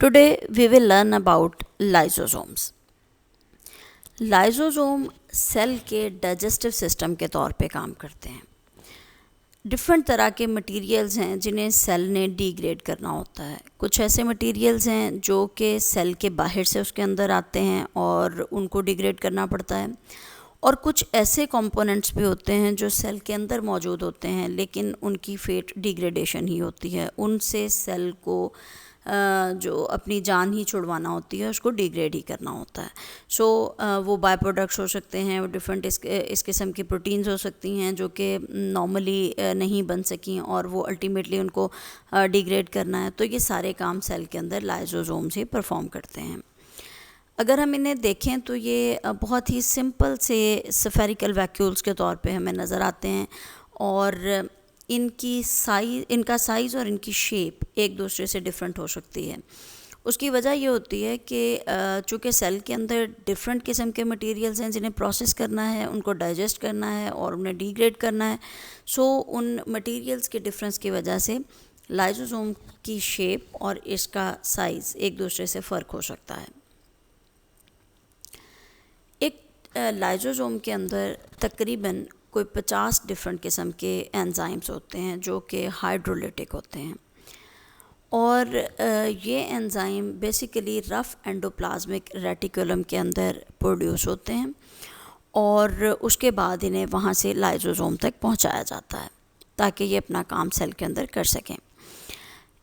Today we will learn about lysosomes. Lysosome cell के digestive system के तौर पे काम करते हैं. डिफरेंट तरह के मटेरियल्स हैं जिन्हें सेल ने डिग्रेड करना होता है. कुछ ऐसे मटेरियल्स हैं जो कि सेल के बाहर से उसके अंदर आते हैं और उनको डिग्रेड करना पड़ता है, और कुछ ऐसे कंपोनेंट्स भी होते हैं जो सेल के अंदर मौजूद होते हैं लेकिन उनकी फेट डिग्रेडेशन ही होती है. उनसे सेल को जो अपनी जान ही छुड़वाना होती है उसको डिग्रेड ही करना होता है. सो वो बाय प्रोडक्ट्स हो सकते हैं, वो डिफरेंट इस किस्म की प्रोटीन्स हो सकती हैं जो कि नॉर्मली नहीं बन सकी और वो अल्टीमेटली उनको डिग्रेड करना है. तो ये सारे काम सेल के अंदर लाइसोसोम्स ही परफॉर्म करते हैं. अगर हम इन्हें देखें तो ये बहुत ही सिंपल से स्फेरिकल वैक्यूल्स के तौर पे हमें नज़र आते हैं, और इनका साइज़ और इनकी शेप एक दूसरे से डिफरेंट हो सकती है. उसकी वजह ये होती है कि चूँकि सेल के अंदर डिफरेंट किस्म के मटेरियल्स हैं जिन्हें प्रोसेस करना है, उनको डाइजेस्ट करना है और उन्हें डिग्रेड करना है. सो उन मटेरियल्स के डिफरेंस की वजह से लाइसोसोम की शेप और इसका साइज़ एक दूसरे से फ़र्क हो सकता है. एक लाइसोसोम के अंदर तकरीबन कोई 50 डिफरेंट किस्म के एंजाइम्स होते हैं जो कि हाइड्रोलिटिक होते हैं, और ये enzyme basically rough endoplasmic reticulum के अंदर प्रोड्यूस होते हैं और उसके बाद इन्हें वहाँ से लाइसोसोम तक पहुँचाया जाता है ताकि ये अपना काम सेल के अंदर कर सकें.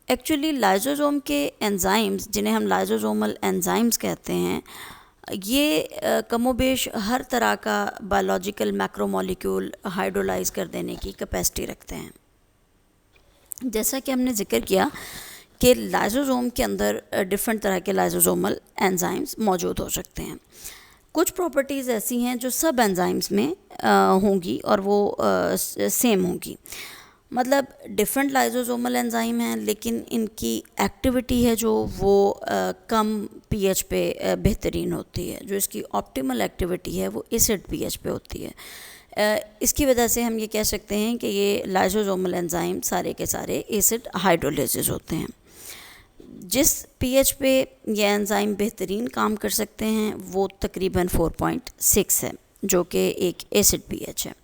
एक्चुअली लाइसोसोम के एंजाइम्स, जिन्हें हम लाइसोसोमल एंजाइम्स कहते हैं, ये कमोबेश हर तरह का बायोलॉजिकल मैक्रोमोलिक्यूल हाइड्रोलाइज कर देने की कैपेसिटी रखते हैं. जैसा कि हमने जिक्र किया कि लाइसोसोम के अंदर डिफरेंट तरह के लाइसोसोमल एंजाइम्स मौजूद हो सकते हैं. कुछ प्रॉपर्टीज़ ऐसी हैं जो सब एंजाइम्स में होंगी और वो सेम होंगी. मतलब डिफरेंट लाइसोसोमल एंजाइम हैं लेकिन इनकी एक्टिविटी है जो वो कम पीएच पे बेहतरीन होती है. जो इसकी ऑप्टिमल एक्टिविटी है वो एसिड पीएच पे होती है. इसकी वजह से हम ये कह सकते हैं कि ये लाइसोसोमल एंजाइम सारे के सारे एसिड हाइड्रोलाइसिस होते हैं. जिस पीएच पे ये एंजाइम बेहतरीन काम कर सकते हैं वो तकरीबन 4.6 है, जो कि एक एसिड पीएच है.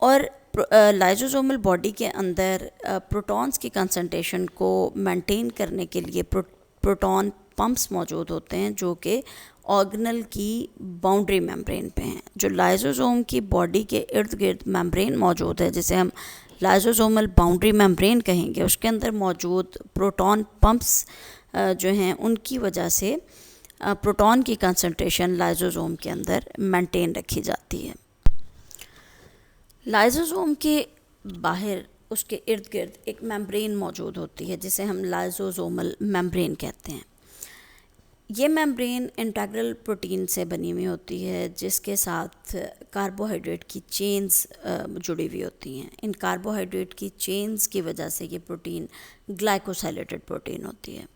और लाइसोसोमल बॉडी के अंदर प्रोटॉन्स की कंसंट्रेशन को मेंटेन करने के लिए प्रोटॉन पंप्स मौजूद होते हैं जो कि ऑर्गेनल की बाउंड्री मेम्ब्रेन पे हैं. जो लाइसोसोम की बॉडी के इर्द गिर्द मेम्ब्रेन मौजूद है, जिसे हम लाइसोसोमल बाउंड्री मेम्ब्रेन कहेंगे, उसके अंदर मौजूद प्रोटॉन पंप्स जो हैं उनकी वजह से प्रोटॉन की कंसंट्रेशन लाइसोसोम के अंदर मेंटेन रखी जाती है. लाइसोसोम के बाहर उसके इर्द गिर्द एक मेम्ब्रेन मौजूद होती है जिसे हम लाइसोसोमल मेम्ब्रेन कहते हैं. ये मेम्ब्रेन इंटीग्रल प्रोटीन से बनी हुई होती है जिसके साथ कार्बोहाइड्रेट की चेन्स जुड़ी हुई होती हैं. इन कार्बोहाइड्रेट की चेन्स की वजह से ये प्रोटीन ग्लाइकोसाइलेटेड प्रोटीन होती है,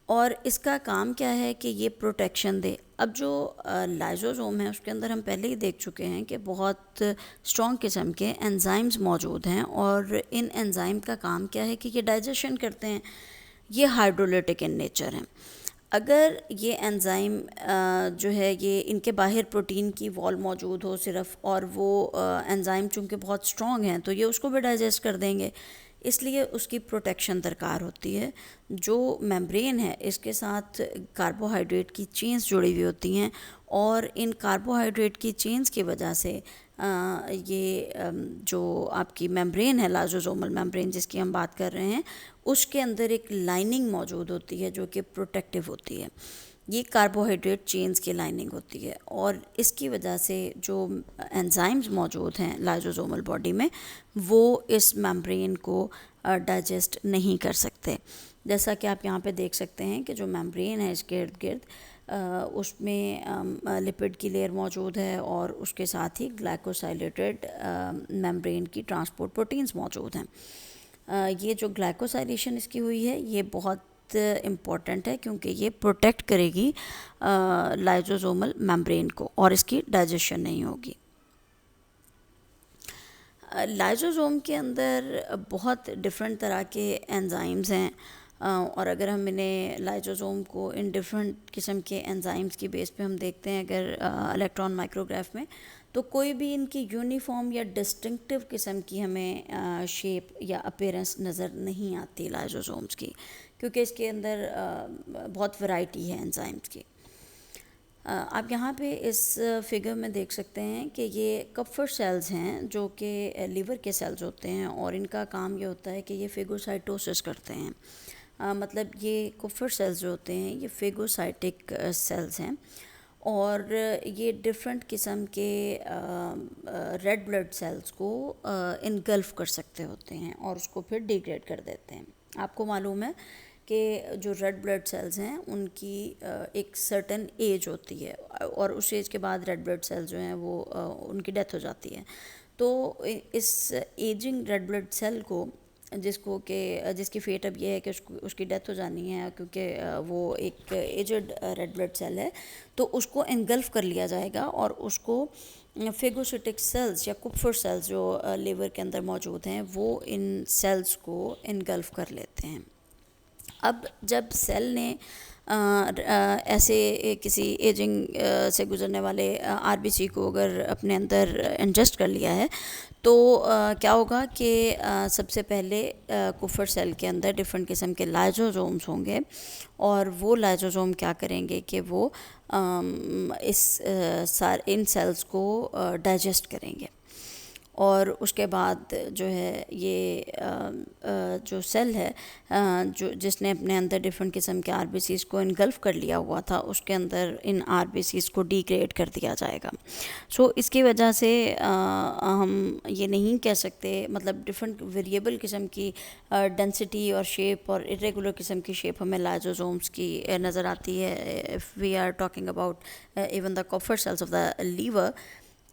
और इसका काम क्या है कि ये प्रोटेक्शन दे. अब जो लाइसोसोम है उसके अंदर हम पहले ही देख चुके हैं कि बहुत स्ट्रॉन्ग किस्म के एंजाइम्स मौजूद हैं, और इन एंजाइम का काम क्या है कि ये डाइजेशन करते हैं. ये हाइड्रोलिटिक इन नेचर हैं. अगर ये एंजाइम जो है ये इनके बाहर प्रोटीन की वॉल मौजूद हो सिर्फ, और वो एंजाइम चूँकि बहुत स्ट्रॉन्ग हैं तो ये उसको भी डाइजेस्ट कर देंगे, इसलिए उसकी प्रोटेक्शन दरकार होती है. जो मेम्ब्रेन है इसके साथ कार्बोहाइड्रेट की चेन्स जुड़ी हुई होती हैं, और इन कार्बोहाइड्रेट की चेन्स की वजह से ये जो आपकी मेम्ब्रेन है, लाइसोसोमल मेम्ब्रेन जिसकी हम बात कर रहे हैं, उसके अंदर एक लाइनिंग मौजूद होती है जो कि प्रोटेक्टिव होती है. ये कार्बोहाइड्रेट चेन्स की लाइनिंग होती है, और इसकी वजह से जो एंजाइम्स मौजूद हैं लाइसोसोमल बॉडी में वो इस मेम्ब्रेन को डाइजेस्ट नहीं कर सकते. जैसा कि आप यहाँ पे देख सकते हैं कि जो मेम्ब्रेन है इसके इर्द गिर्द उसमें लिपिड की लेयर मौजूद है, और उसके साथ ही ग्लाइकोसाइलेटेड मेम्ब्रेन की ट्रांसपोर्ट प्रोटीन्स मौजूद हैं. ये जो ग्लाइकोसाइलेशन इसकी हुई है ये बहुत इम्पॉर्टेंट है क्योंकि ये प्रोटेक्ट करेगी लाइसोसोमल मेम्ब्रेन को, और इसकी डाइजेशन नहीं होगी. लाइसोसोम के अंदर बहुत डिफरेंट तरह के एंजाइम्स हैं और अगर हम इन्हें लाइजोसोम को इन डिफरेंट किस्म के एंजाइम्स की बेस पे हम देखते हैं अगर इलेक्ट्रॉन माइक्रोग्राफ में, तो कोई भी इनकी यूनिफॉर्म या डिस्टिंक्टिव किस्म की हमें शेप या अपीयरेंस नज़र नहीं आती लाइजोसोम्स की, क्योंकि इसके अंदर बहुत वैरायटी है एंजाइम्स की। आप यहाँ पे इस फिगर में देख सकते हैं कि ये कप्फर सेल्स हैं जो कि लीवर के सेल्स होते हैं, और इनका काम ये होता है कि ये फेगोसाइटोसिस करते हैं। मतलब ये कप्फर सेल्स जो होते हैं ये फेगोसाइटिक सेल्स हैं, और ये डिफरेंट किस्म के रेड ब्लड सेल्स को इनगल्फ कर सकते होते हैं और उसको फिर डिग्रेड कर देते हैं। आपको मालूम है कि जो रेड ब्लड सेल्स हैं उनकी एक सर्टेन एज होती है, और उस एज के बाद रेड ब्लड सेल्स जो हैं वो उनकी डेथ हो जाती है। तो इस एजिंग रेड ब्लड सेल को जिसकी फेट अब ये है कि उसकी डेथ हो जानी है, क्योंकि वो एक एजड रेड ब्लड सेल है, तो उसको एनगल्फ कर लिया जाएगा और उसको फेगोसिटिक सेल्स या कुप्फर सेल्स जो लीवर के अंदर मौजूद हैं वो इन सेल्स को एनगल्फ कर लेते हैं। अब जब सेल ने ऐसे किसी एजिंग से गुजरने वाले आरबीसी को अगर अपने अंदर इंजेस्ट कर लिया है, तो क्या होगा कि सबसे पहले कुफर सेल के अंदर डिफरेंट किस्म के लाइजोसोम्स होंगे, और वो लाइजोसोम क्या करेंगे कि वो इन सेल्स को डाइजेस्ट करेंगे, और उसके बाद जो है ये जो सेल है जो जिसने अपने अंदर डिफरेंट किस्म के आरबीसीज़ को इनगल्फ कर लिया हुआ था, उसके अंदर इन आरबीसीज़ को डिग्रेड कर दिया जाएगा। सो इसकी वजह से हम ये नहीं कह सकते, मतलब डिफरेंट वेरिएबल किस्म की डेंसिटी और शेप और इरेगुलर किस्म की शेप हमें लाइजोसोम्स की नज़र आती है if we are talking about even the copper cells of the liver,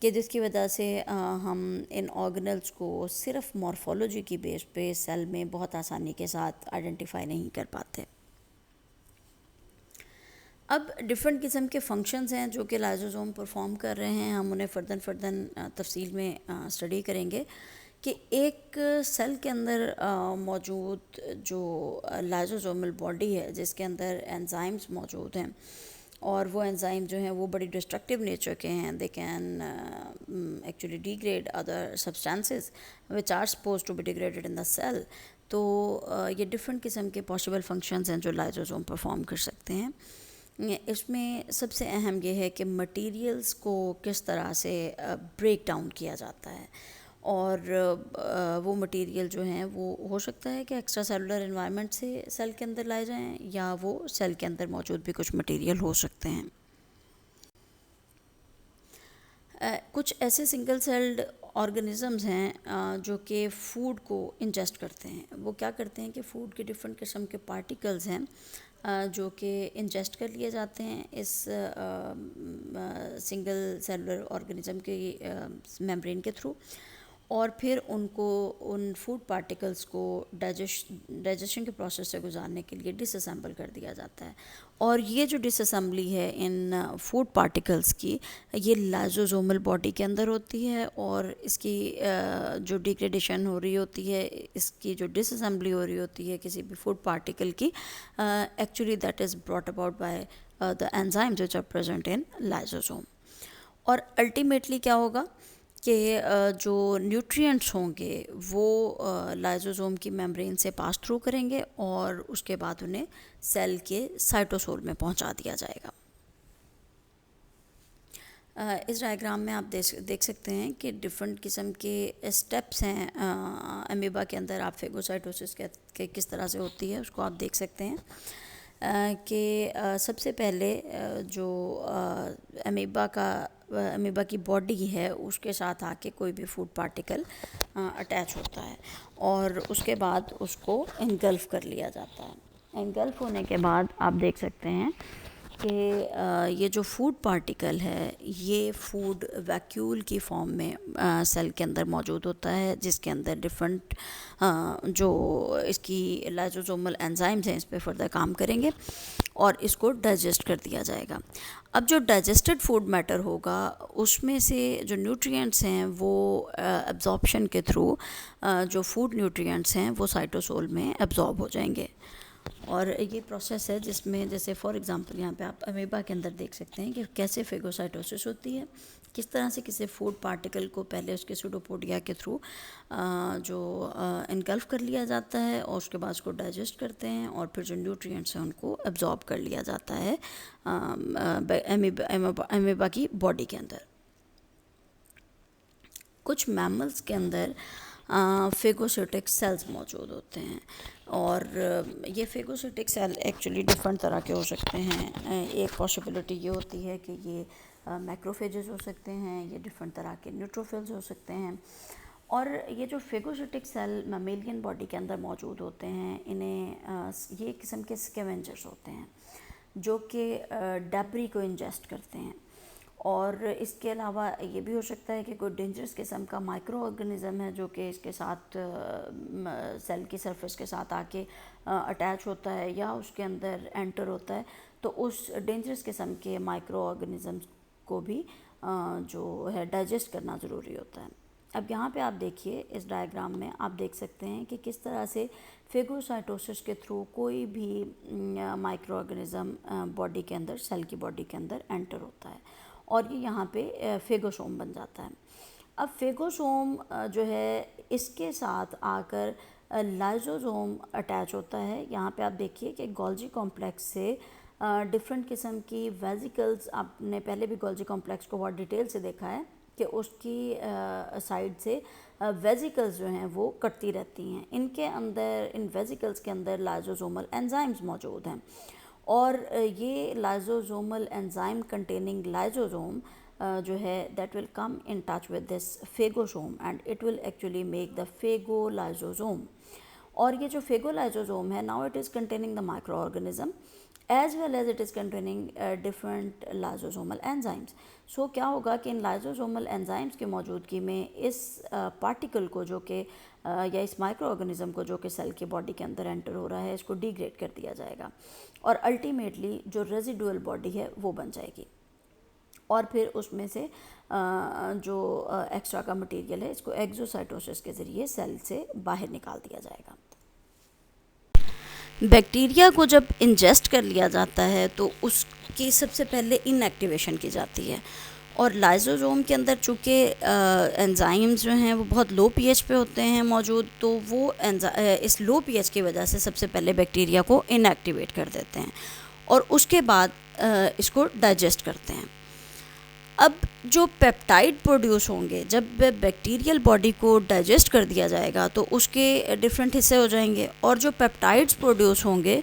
कि जिसकी वजह से हम इन ऑर्गेनल्स को सिर्फ मॉर्फोलॉजी की बेस पे सेल में बहुत आसानी के साथ आइडेंटिफाई नहीं कर पाते। अब डिफरेंट किस्म के फंक्शंस हैं जो कि लाइजोसोम परफॉर्म कर रहे हैं, हम उन्हें फ़र्दन तफसील में स्टडी करेंगे कि एक सेल के अंदर मौजूद जो लाइजोसोमल बॉडी है जिसके अंदर एंजाइम्स मौजूद हैं, और वो एंजाइम जो हैं वो बड़ी डिस्ट्रक्टिव नेचर के हैं। They can actually degrade other substances which are suppose to be degraded in the cell. तो ये डिफरेंट किस्म के पॉसिबल फंक्शंस हैं जो लाइजोसोम परफॉर्म कर सकते हैं। इसमें सबसे अहम ये है कि मटेरियल्स को किस तरह से ब्रेक डाउन किया जाता है, और वो मटेरियल जो हैं वो हो सकता है कि एक्स्ट्रा सेलुलर एनवायरनमेंट से सेल के अंदर लाए जाएं, या वो सेल के अंदर मौजूद भी कुछ मटेरियल हो सकते हैं। कुछ ऐसे सिंगल सेल्ड ऑर्गेनिज़म्स हैं जो कि फ़ूड को इंजेस्ट करते हैं। वो क्या करते हैं कि फ़ूड के डिफरेंट किस्म के पार्टिकल्स हैं जो कि इंजेस्ट कर लिए जाते हैं इस सिंगल सेलुलर ऑर्गेनिज़म के मेम्ब्रेन के थ्रू, और फिर उनको उन फूड पार्टिकल्स को डाइजेशन के प्रोसेस से गुजारने के लिए डिसअसेंबल कर दिया जाता है। और ये जो डिसअसेंबली है इन फूड पार्टिकल्स की, ये लाइजोसोमल बॉडी के अंदर होती है, और इसकी जो डिग्रेडेशन हो रही होती है, इसकी जो डिसअसेंबली हो रही होती है किसी भी फूड पार्टिकल की, actually that is brought about by the enzymes which are present in lysosome. और अल्टीमेटली क्या होगा कि जो न्यूट्रिएंट्स होंगे वो लाइजोसोम की मेम्ब्रेन से पास थ्रू करेंगे, और उसके बाद उन्हें सेल के साइटोसोल में पहुंचा दिया जाएगा। इस डायग्राम में आप देख सकते हैं कि डिफरेंट किस्म के स्टेप्स हैं अमीबा के अंदर। आप फेगोसाइटोसिस के किस तरह से होती है उसको आप देख सकते हैं कि सबसे पहले जो अमीबा की बॉडी है उसके साथ आके कोई भी फूड पार्टिकल अटैच होता है, और उसके बाद उसको एनगल्फ कर लिया जाता है। एनगल्फ होने के बाद आप देख सकते हैं कि ये जो फूड पार्टिकल है ये फूड वैक्यूल की फॉर्म में सेल के अंदर मौजूद होता है, जिसके अंदर डिफरेंट जो इसकी लाइजोसोमल एंजाइम्स हैं इस पे फर्दर काम करेंगे, और इसको डाइजेस्ट कर दिया जाएगा। अब जो डाइजेस्टेड फूड मैटर होगा उसमें से जो न्यूट्रिएंट्स हैं वो एब्जॉर्प्शन के थ्रू जो फूड न्यूट्रिएंट्स हैं वो साइटोसोल में एब्जॉर्ब हो जाएंगे, और ये प्रोसेस है जिसमें जैसे फॉर एग्जांपल यहाँ पे आप अमीबा के अंदर देख सकते हैं कि कैसे फेगोसाइटोसिस होती है, किस तरह से किसी फूड पार्टिकल को पहले उसके सूडोपोडिया के थ्रू जो इनगल्फ कर लिया जाता है और उसके बाद उसको डाइजेस्ट करते हैं और फिर जो न्यूट्रिएंट्स हैं उनको एब्जॉर्ब कर लिया जाता है अमीबा की बॉडी के अंदर। कुछ मैमल्स के अंदर फेगोसिटिक सेल्स मौजूद होते हैं और ये फेगोसिटिक सेल एक्चुअली डिफरेंट तरह के हो सकते हैं। एक पॉसिबिलिटी ये होती है कि ये मैक्रोफेजेस हो सकते हैं, ये डिफरेंट तरह के न्यूट्रोफिल्स हो सकते हैं। और ये जो फेगोसिटिक सेल मैमेलियन बॉडी के अंदर मौजूद होते हैं, इन्हें ये किस्म के स्कैवेंजर्स होते हैं जो कि डेब्री को इंजेस्ट करते हैं। और इसके अलावा ये भी हो सकता है कि कोई डेंजरस किस्म का माइक्रो ऑर्गेनिज़म है जो कि इसके साथ सेल की सरफेस के साथ आके अटैच होता है या उसके अंदर एंटर होता है, तो उस डेंजरस किस्म के माइक्रो ऑर्गेनिज़म्स को भी जो है डाइजेस्ट करना ज़रूरी होता है। अब यहाँ पे आप देखिए इस डायग्राम में आप देख सकते हैं कि किस तरह से फेगोसाइटोसिस के थ्रू कोई भी माइक्रो ऑर्गेनिज़म बॉडी के अंदर, सेल की बॉडी के अंदर एंटर होता है और ये यहाँ पे फेगोसोम बन जाता है। अब फेगोसोम जो है इसके साथ आकर लाइजोसोम अटैच होता है। यहाँ पे आप देखिए कि गोल्जी कॉम्प्लेक्स से डिफरेंट किस्म की वेजिकल्स, आपने पहले भी गोल्जी कॉम्प्लेक्स को बहुत डिटेल से देखा है कि उसकी साइड से वेजिकल्स जो हैं वो कटती रहती हैं। इनके अंदर, इन वेजिकल्स के अंदर लाइजोसोमल एंजाइम्स मौजूद हैं और ये लाइजोसोमल एंजाइम कंटेनिंग लाइजोसोम जो है that will come in touch with this phagosome and it will actually make the phagolysosome. और ये जो फेगोलाइजोसोम है, now it is containing the micro organism as well as it is containing different lysosomal enzymes. So क्या होगा कि इन lysosomal enzymes की मौजूदगी में इस पार्टिकल को जो कि या इस माइक्रो ऑर्गेनिज्म को जो कि सेल की बॉडी के अंदर एंटर हो रहा है, इसको डिग्रेड कर दिया जाएगा और अल्टीमेटली जो रेजिडुअल बॉडी है वो बन जाएगी और फिर उसमें से जो एक्स्ट्रा का मटेरियल है इसको एक्सोसाइटोसिस के ज़रिए सेल से बाहर निकाल दिया जाएगा। बैक्टीरिया को जब इंजेस्ट कर लिया जाता है तो उसकी सबसे पहले इनएक्टिवेशन की जाती है और लाइजोसोम के अंदर चूँकि एंजाइम्स जो हैं वो बहुत लो पीएच पे होते हैं मौजूद, तो वो इस लो पीएच की वजह से सबसे पहले बैक्टीरिया को इनएक्टिवेट कर देते हैं और उसके बाद इसको डाइजेस्ट करते हैं। अब जो पेप्टाइड प्रोड्यूस होंगे, जब बैक्टीरियल बॉडी को डाइजेस्ट कर दिया जाएगा तो उसके डिफरेंट हिस्से हो जाएंगे और जो पेप्टाइड्स प्रोड्यूस होंगे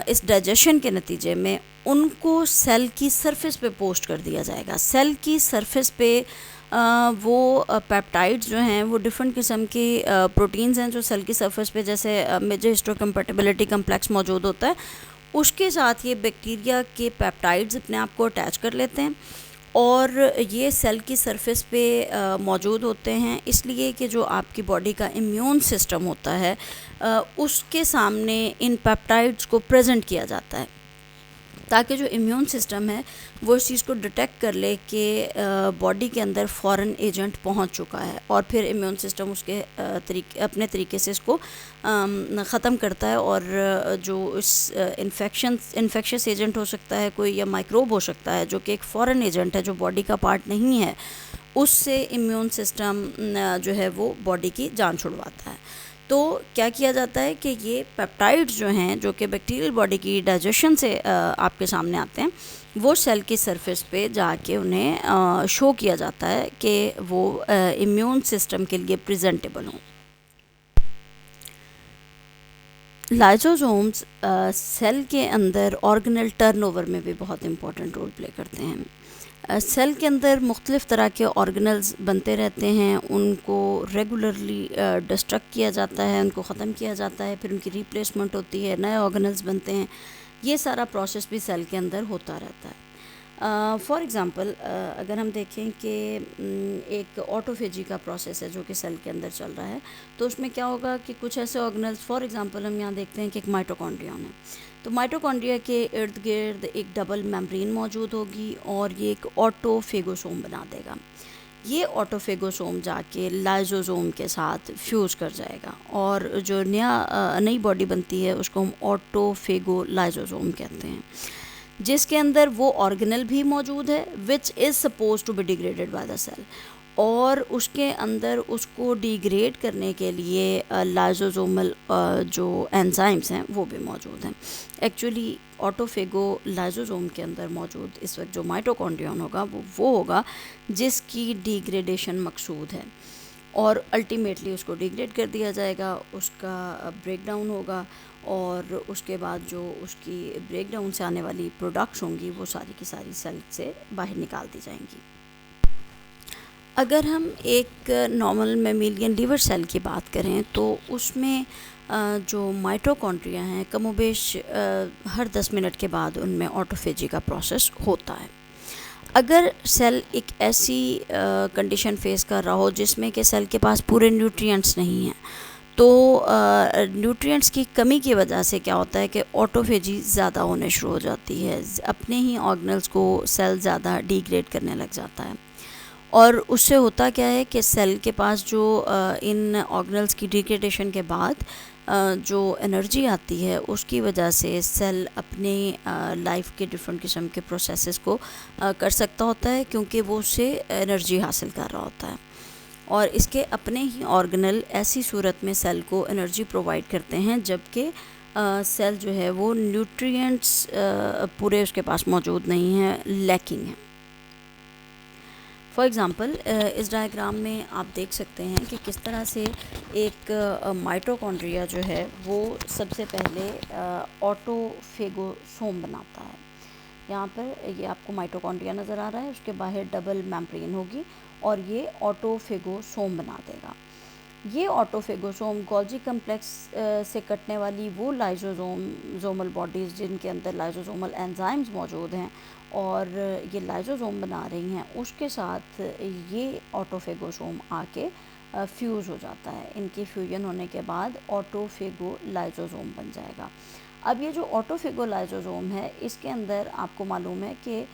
इस डाइजेशन के नतीजे में उनको सेल की सरफेस पे पोस्ट कर दिया जाएगा। सेल की सरफेस पे वो पेप्टाइड्स जो हैं वो डिफरेंट किस्म के प्रोटीन्स हैं जो सेल की सरफेस पे, जैसे मेजर हिस्टोकम्पैटिबिलिटी कम्प्लेक्स मौजूद होता है, उसके साथ ये बैक्टीरिया के पेप्टाइड्स अपने आप को अटैच कर लेते हैं और ये सेल की सरफेस पे मौजूद होते हैं, इसलिए कि जो आपकी बॉडी का इम्यून सिस्टम होता है उसके सामने इन पेप्टाइड्स को प्रेजेंट किया जाता है ताकि जो इम्यून सिस्टम है वो इस चीज़ को डिटेक्ट कर ले कि बॉडी के अंदर फॉरेन एजेंट पहुंच चुका है और फिर इम्यून सिस्टम उसके अपने तरीके से इसको ख़त्म करता है और जो इस इन्फेक्शस एजेंट हो सकता है कोई या माइक्रोब हो सकता है जो कि एक फॉरेन एजेंट है जो बॉडी का पार्ट नहीं है, उससे इम्यून सिस्टम जो है वो बॉडी की जान छुड़वाता है। तो क्या किया जाता है कि ये पेप्टाइड्स जो हैं जो कि बैक्टीरियल बॉडी की डाइजेशन से आपके सामने आते हैं, वो सेल की सरफेस पे जाके उन्हें शो किया जाता है कि वो इम्यून सिस्टम के लिए प्रेजेंटेबल हों। लाइसोसोम्स सेल के अंदर ऑर्गेनल टर्नओवर में भी बहुत इम्पोर्टेंट रोल प्ले करते हैं। सेल के अंदर मुख्तलिफ़ तरह के ऑर्गेनल्स बनते रहते हैं, उनको रेगुलरली डिस्ट्रक्ट किया जाता है, उनको ख़त्म किया जाता है, फिर उनकी रिप्लेसमेंट होती है, नए ऑर्गेनल्स बनते हैं। ये सारा प्रोसेस भी सेल के अंदर होता रहता है। फॉर एग्ज़ाम्पल अगर हम देखें कि एक ऑटोफेजी का प्रोसेस है जो कि सेल के अंदर चल रहा है, तो उसमें क्या होगा कि कुछ ऐसे ऑर्गेनल्स, फॉर एग्ज़ाम्पल हम यहाँ देखते हैं कि एक माइटोकॉन्ड्रियन है, तो माइटोकॉन्ड्रिया के इर्द गिर्द एक डबल मेम्ब्रेन मौजूद होगी और ये एक ऑटोफेगोसोम बना देगा। ये ऑटोफेगोसोम जाके लाइजोसोम के साथ फ्यूज़ कर जाएगा और जो नई बॉडी बनती है उसको हम ऑटोफेगो लाइजोसोम कहते हैं, जिसके अंदर वो ऑर्गेनल भी मौजूद है which is suppose to be degraded by the cell, और उसके अंदर उसको डिग्रेड करने के लिए लाइजोसोमल जो एंजाइम्स हैं वो भी मौजूद हैं। एक्चुअली ऑटोफेगो लाइजोसोम के अंदर मौजूद इस वक्त जो माइटोकॉन्ड्रियन होगा वो होगा जिसकी डिग्रेडेशन मकसूद है, और अल्टीमेटली उसको डिग्रेड कर दिया जाएगा, उसका ब्रेकडाउन होगा, और उसके बाद जो उसकी ब्रेकडाउन से आने वाली प्रोडक्ट्स होंगी वो सारी की सारी सेल से बाहर निकाल दी जाएंगी। अगर हम एक नॉर्मल मेमेलियन लिवर सेल की बात करें तो उसमें जो माइटोकॉन्ड्रिया हैं कमोबेश हर 10 मिनट के बाद उनमें ऑटोफेजी का प्रोसेस होता है। अगर सेल एक ऐसी कंडीशन फेस कर रहा हो जिसमें कि सेल के पास पूरे न्यूट्रिएंट्स नहीं हैं, तो न्यूट्रिएंट्स की कमी की वजह से क्या होता है कि ऑटोफेजी ज़्यादा होने शुरू हो जाती है, अपने ही ऑर्गेनल्स को सेल ज़्यादा डिग्रेड करने लग जाता है, और उससे होता क्या है कि सेल के पास जो इन ऑर्गेनल्स की डिग्रेडेशन के बाद जो एनर्जी आती है उसकी वजह से सेल अपने लाइफ के डिफरेंट किस्म के प्रोसेसेस को कर सकता होता है, क्योंकि वो उससे एनर्जी हासिल कर रहा होता है, और इसके अपने ही ऑर्गेनल ऐसी सूरत में सेल को एनर्जी प्रोवाइड करते हैं जबकि सेल जो है वो न्यूट्रिएंट्स पूरे उसके पास मौजूद नहीं हैं, लैकिंग है। फॉर एग्ज़ाम्पल इस डायग्राम में आप देख सकते हैं कि किस तरह से एक माइटोकॉन्ड्रिया जो है वो सबसे पहले ऑटोफेगोसोम बनाता है। यहाँ पर ये आपको माइटोकॉन्ड्रिया नज़र आ रहा है, उसके बाहर डबल मेम्ब्रेन होगी और ये ऑटोफेगोसोम बना देगा। ये ऑटोफेगोसोम गोल्जी कम्प्लेक्स से कटने वाली वो लाइजोसोमल बॉडीज़ जिनके अंदर लाइजोसोमल एंजाइम्स मौजूद हैं और ये लाइजोसोम बना रही हैं, उसके साथ ये ऑटोफेगोसोम आके फ्यूज़ हो जाता है। इनकी फ्यूजन होने के बाद ऑटोफेगो लाइजोसोम बन जाएगा। अब ये जो ऑटोफेगो लाइजोसोम है इसके अंदर आपको मालूम है कि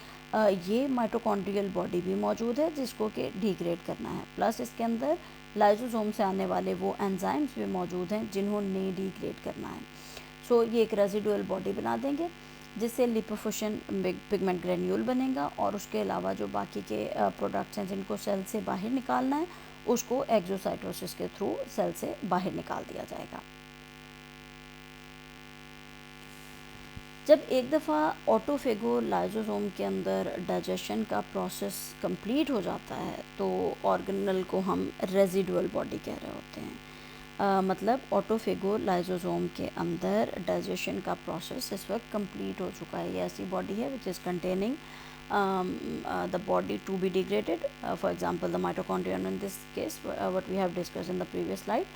ये माइटोकॉन्ड्रियल बॉडी भी मौजूद है जिसको कि डिग्रेड करना है, प्लस इसके अंदर लाइजोसोम से आने वाले वो एंजाइम्स भी मौजूद हैं जिन्होंने डिग्रेड करना है। सो ये एक रेजिडुअल बॉडी बना देंगे जिससे लिपोफिशन पिगमेंट ग्रेन्यूल बनेगा, और उसके अलावा जो बाकी के प्रोडक्ट्स हैं जिनको सेल से बाहर निकालना है उसको एक्सोसाइटोसिस के थ्रू सेल से बाहर निकाल दिया जाएगा। जब एक दफ़ा ऑटोफेगो लाइजोसोम के अंदर डाइजेशन का प्रोसेस कंप्लीट हो जाता है तो ऑर्गेनल को हम रेजिडुअल बॉडी कह रहे होते हैं। मतलब ऑटोफेगो लाइजोसोम के अंदर डाइजेशन का प्रोसेस इस वक्त कंप्लीट हो चुका है। ये ऐसी बॉडी है which is containing the body to be degraded, for example the mitochondria in this case what we have discussed in the previous slide,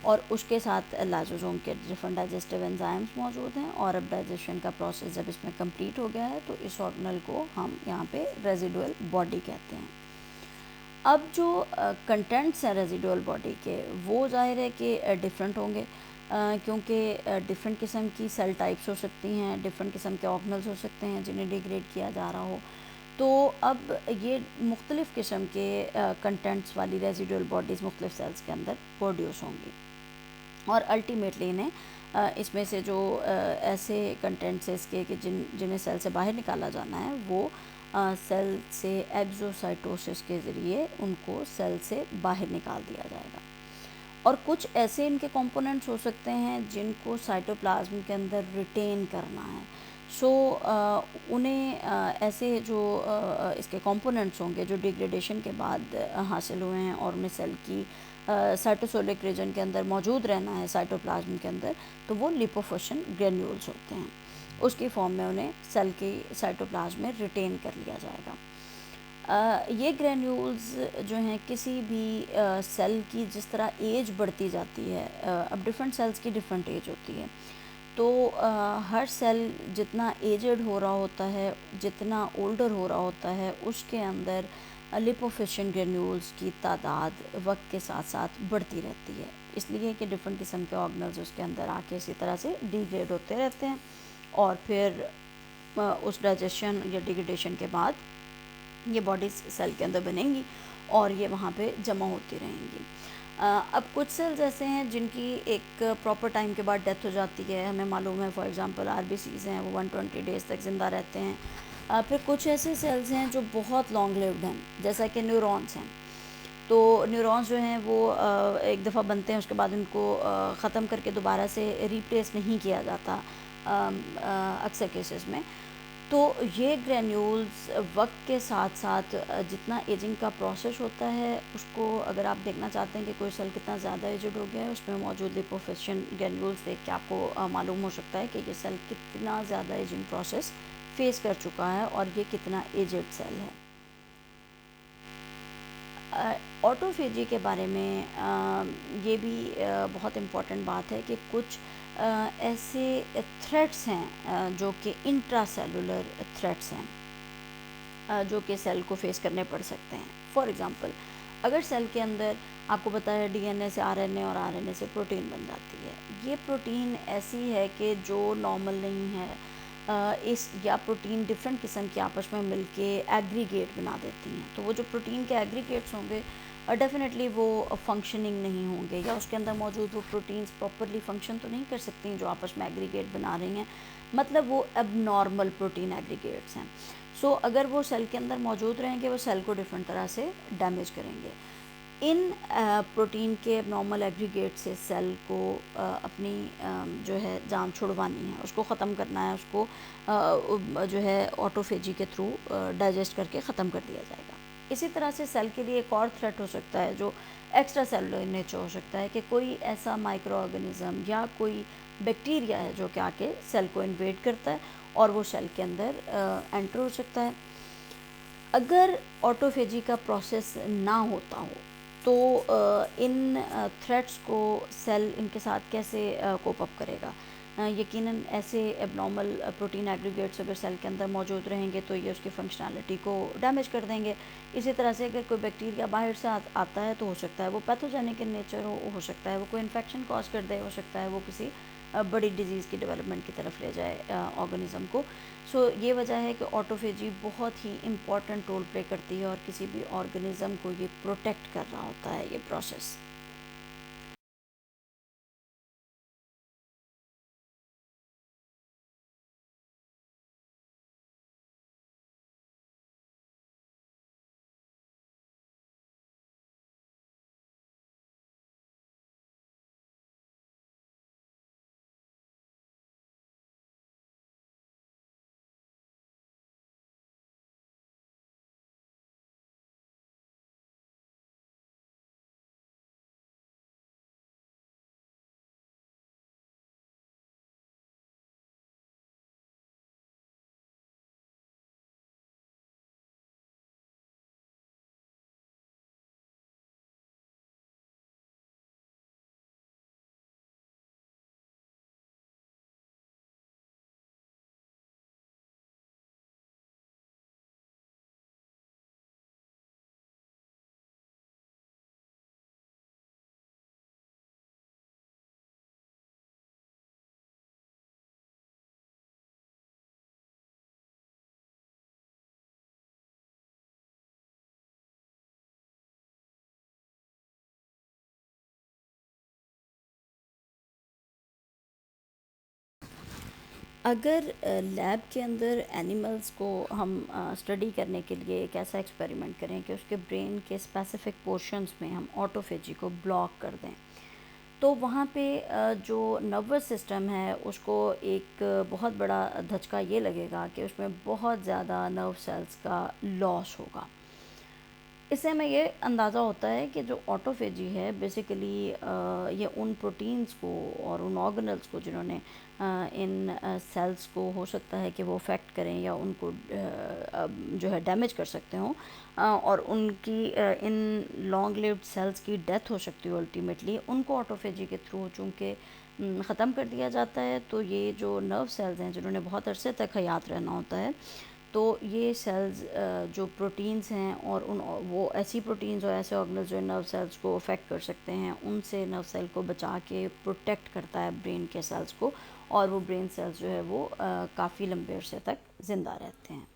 और उसके साथ लाइजोसोम के डिफरेंट डाइजेस्टिव एंजाइम्स मौजूद हैं, और अब डाइजेशन का प्रोसेस जब इसमें कंप्लीट हो गया है तो इस ऑर्गेनल को हम यहाँ पे रेजिडुअल बॉडी कहते हैं। अब जो कंटेंट्स हैं रेजिडुअल बॉडी के वो जाहिर है कि डिफरेंट होंगे, क्योंकि डिफरेंट किस्म की सेल टाइप्स हो सकती हैं, डिफरेंट किस्म के ऑर्गेनल्स हो सकते हैं जिन्हें डिग्रेड किया जा रहा हो। तो अब ये मुख्तलिफ़ किस्म के कंटेंट्स वाली रेजिडुअल बॉडीज़ मुख्तलिफ सेल्स के अंदर प्रोड्यूस होंगी, और अल्टीमेटली इन्हें इसमें से जो ऐसे कंटेंट्स है इसके कि जिन्हें सेल से बाहर निकाला जाना है वो सेल से एक्सोसाइटोसिस के ज़रिए उनको सेल से बाहर निकाल दिया जाएगा। और कुछ ऐसे इनके कंपोनेंट्स हो सकते हैं जिनको साइटोप्लाज्म के अंदर रिटेन करना है। सो उन्हें ऐसे जो इसके कंपोनेंट्स होंगे जो डिग्रेडेशन के बाद हासिल हुए हैं और उन्हें सेल की साइटोसोलिक रीजन के अंदर मौजूद रहना है साइटोप्लाज्म के अंदर, तो वो लिपोफिशन ग्रेन्यूल्स होते हैं, उसकी फॉर्म में उन्हें सेल की साइटोप्लाज्म में रिटेन कर लिया जाएगा। ये ग्रेन्यूल्स जो हैं किसी भी सेल की जिस तरह एज बढ़ती जाती है, अब डिफरेंट सेल्स की डिफरेंट एज होती है, तो हर सेल जितना एजड हो रहा होता है, जितना ओल्डर हो रहा होता है, उसके अंदर लिपोफिशन ग्रेन्यूल्स की तादाद वक्त के साथ साथ बढ़ती रहती है, इसलिए कि डिफरेंट किस्म के ऑर्गेनल्स उसके अंदर आके इसी तरह से डिग्रेड होते रहते हैं, और फिर उस डाइजेशन या डिग्रेडेशन के बाद ये बॉडीज़ सेल के अंदर बनेंगी और ये वहाँ पे जमा होती रहेंगी। अब कुछ सेल्स ऐसे हैं जिनकी एक प्रॉपर टाइम के बाद डेथ हो जाती है, हमें मालूम है। फॉर एग्जांपल आरबीसीज़ हैं, वो 120 डेज़ तक ज़िंदा रहते हैं। फिर कुछ ऐसे सेल्स हैं जो बहुत लॉन्ग लिव्ड हैं, जैसा कि न्यूरॉन्स हैं। तो न्यूरॉन्स जो हैं वो एक दफ़ा बनते हैं, उसके बाद उनको ख़त्म करके दोबारा से रिप्लेस नहीं किया जाता अक्सर केसेस में। तो ये ग्रैन्यूल्स वक्त के साथ साथ जितना एजिंग का प्रोसेस होता है उसको, अगर आप देखना चाहते हैं कि कोई सेल कितना ज़्यादा एजड हो गया है, उसमें मौजूद लिपोफिशन ग्रैन्यूल्स देख के आपको मालूम हो सकता है कि ये सेल कितना ज़्यादा एजिंग प्रोसेस फेस कर चुका है और ये कितना एजड सेल है। ऑटोफेजी के बारे में ये भी बहुत इम्पॉर्टेंट बात है कि कुछ ऐसे थ्रेट्स हैं जो कि इंट्रासेलुलर थ्रेट्स हैं, जो कि सेल को फेस करने पड़ सकते हैं। फॉर एग्ज़ाम्पल, अगर सेल के अंदर आपको पता है डीएनए से आरएनए और आरएनए से प्रोटीन बन जाती है, ये प्रोटीन ऐसी है कि जो नॉर्मल नहीं है, इस या प्रोटीन डिफरेंट किस्म के आपस में मिलके एग्रीगेट बना देती हैं। तो वो जो प्रोटीन के एग्रीगेट्स होंगे डेफिनेटली वो फंक्शनिंग नहीं होंगे, या उसके अंदर मौजूद वो प्रोटीन्स प्रॉपरली फंक्शन तो नहीं कर सकती जो आपस में एग्रीगेट बना रही हैं, मतलब वो एबनॉर्मल प्रोटीन एग्रीगेट्स हैं। सो अगर वो सेल के अंदर मौजूद रहेंगे, वो सेल को डिफरेंट तरह से डैमेज करेंगे। इन प्रोटीन के एबनॉर्मल एग्रीगेट से सेल को अपनी जो है जान छुड़वानी है, उसको ख़त्म करना है, उसको जो है ऑटोफेजी के थ्रू डाइजेस्ट करके ख़त्म कर दिया जाएगा। इसी तरह से सेल के लिए एक और थ्रेट हो सकता है जो एक्स्ट्रा सेलुलर नेचर हो सकता है, कि कोई ऐसा माइक्रो ऑर्गेनिज़म या कोई बैक्टीरिया है जो कि आके सेल को इन्वेड करता है और वो सेल के अंदर एंटर हो सकता है। अगर ऑटोफेजी का प्रोसेस ना होता हो तो इन थ्रेट्स को सेल इनके साथ कैसे कोप अप करेगा? यकीनन ऐसे एबनॉर्मल प्रोटीन एग्रीगेट्स अगर सेल के अंदर मौजूद रहेंगे तो ये उसकी फंक्शनैलिटी को डैमेज कर देंगे। इसी तरह से अगर कोई बैक्टीरिया बाहर से आता है तो हो सकता है वो पैथोजेनिक इन नेचर हो सकता है वो कोई इन्फेक्शन कॉज कर दे, हो सकता है वो किसी बड़ी डिजीज़ की डेवलपमेंट की तरफ ले जाए ऑर्गेनिज़म को। सो ये वजह है कि ऑटोफेजी बहुत ही इम्पॉर्टेंट रोल प्ले करती है और किसी भी ऑर्गेनिज़म को ये प्रोटेक्ट कर रहा होता है ये प्रोसेस। अगर लैब के अंदर एनिमल्स को हम स्टडी करने के लिए एक ऐसा एक्सपेरिमेंट करें कि उसके ब्रेन के स्पेसिफिक पोर्शंस में हम ऑटोफेजी को ब्लॉक कर दें, तो वहाँ पे जो नर्वस सिस्टम है उसको एक बहुत बड़ा धचका ये लगेगा कि उसमें बहुत ज़्यादा नर्व सेल्स का लॉस होगा। इससे हमें ये अंदाज़ा होता है कि जो ऑटोफेजी है बेसिकली ये उन प्रोटीन्स को और उन ऑर्गेनल्स को जिन्होंने इन सेल्स को हो सकता है कि वो अफेक्ट करें या उनको जो है डैमेज कर सकते हों, और उनकी इन लॉन्ग लिव्ड सेल्स की डेथ हो सकती है अल्टीमेटली, उनको ऑटोफेजी के थ्रू चूँकि ख़त्म कर दिया जाता है। तो ये जो नर्व सेल्स हैं जिन्होंने बहुत अरसे तक हयात रहना होता है, तो ये सेल्स जो प्रोटीन्स हैं और उन वो ऐसी प्रोटीन्स और ऐसे ऑर्गेनल्स जो नर्व सेल्स को अफेक्ट कर सकते हैं, उनसे नर्व सेल को बचा के प्रोटेक्ट करता है ब्रेन के सेल्स को, और वो ब्रेन सेल्स जो है वो काफ़ी लंबे अरसे तक ज़िंदा रहते हैं।